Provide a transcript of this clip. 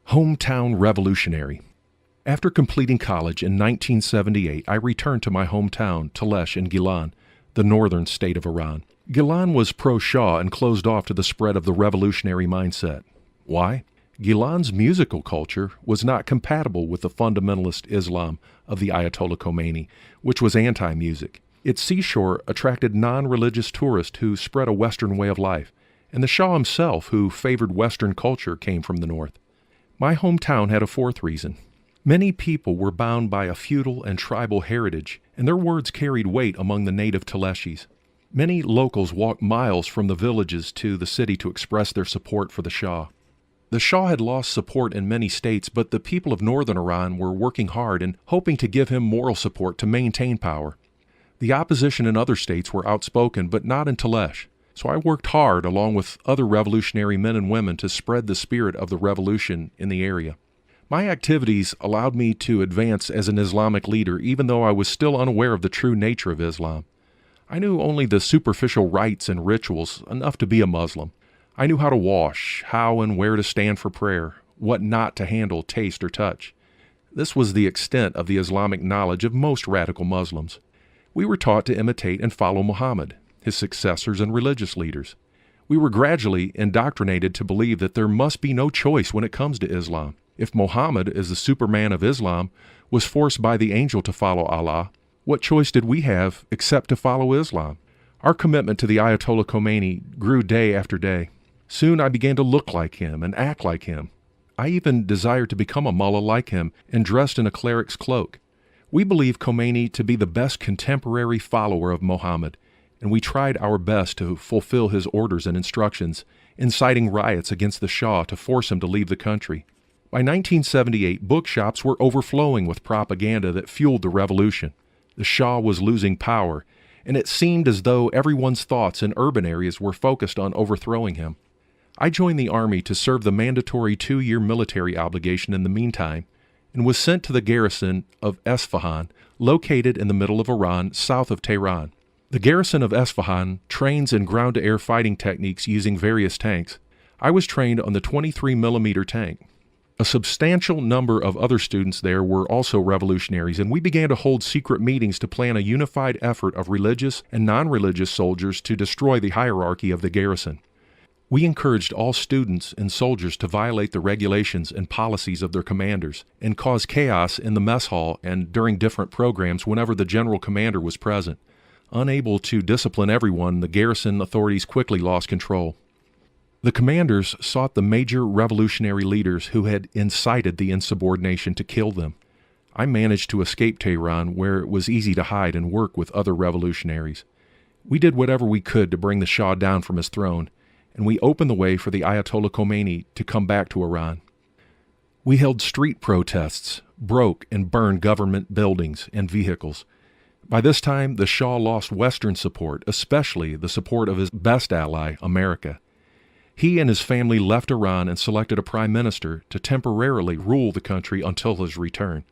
Hometown revolutionary. After completing college in 1978, I returned to my hometown, Talesh in Gilan, the northern state of Iran. Gilan was pro-Shah and closed off to the spread of the revolutionary mindset. Why? Gilan's musical culture was not compatible with the fundamentalist Islam of the Ayatollah Khomeini, which was anti-music. Its seashore attracted non-religious tourists who spread a Western way of life, and the Shah himself, who favored Western culture, came from the north. My hometown had a fourth reason. Many people were bound by a feudal and tribal heritage, and their words carried weight among the native Taleshis. Many locals walked miles from the villages to the city to express their support for the Shah. The Shah had lost support in many states, but the people of northern Iran were working hard and hoping to give him moral support to maintain power. The opposition in other states were outspoken, but not in Talesh. So I worked hard along with other revolutionary men and women to spread the spirit of the revolution in the area. My activities allowed me to advance as an Islamic leader, even though I was still unaware of the true nature of Islam. I knew only the superficial rites and rituals, enough to be a Muslim. I knew how to wash, how and where to stand for prayer, what not to handle, taste, or touch. This was the extent of the Islamic knowledge of most radical Muslims. We were taught to imitate and follow Muhammad, his successors and religious leaders. We were gradually indoctrinated to believe that there must be no choice when it comes to Islam. If Muhammad, as the Superman of Islam, was forced by the angel to follow Allah, what choice did we have except to follow Islam? Our commitment to the Ayatollah Khomeini grew day after day. Soon I began to look like him and act like him. I even desired to become a mullah like him and dressed in a cleric's cloak. We believe Khomeini to be the best contemporary follower of Muhammad, and we tried our best to fulfill his orders and instructions, inciting riots against the Shah to force him to leave the country. By 1978, bookshops were overflowing with propaganda that fueled the revolution. The Shah was losing power, and it seemed as though everyone's thoughts in urban areas were focused on overthrowing him. I joined the army to serve the mandatory 2-year military obligation in the meantime, and was sent to the garrison of Esfahan, located in the middle of Iran, south of Tehran. The garrison of Esfahan trains in ground-to-air fighting techniques using various tanks. I was trained on the 23mm tank. A substantial number of other students there were also revolutionaries, and we began to hold secret meetings to plan a unified effort of religious and non-religious soldiers to destroy the hierarchy of the garrison. We encouraged all students and soldiers to violate the regulations and policies of their commanders and cause chaos in the mess hall and during different programs whenever the general commander was present. Unable to discipline everyone, the garrison authorities quickly lost control. The commanders sought the major revolutionary leaders who had incited the insubordination to kill them. I managed to escape Tehran, where it was easy to hide and work with other revolutionaries. We did whatever we could to bring the Shah down from his throne, and we opened the way for the Ayatollah Khomeini to come back to Iran. We held street protests, broke and burned government buildings and vehicles. By this time, the Shah lost Western support, especially the support of his best ally, America. He and his family left Iran and selected a prime minister to temporarily rule the country until his return.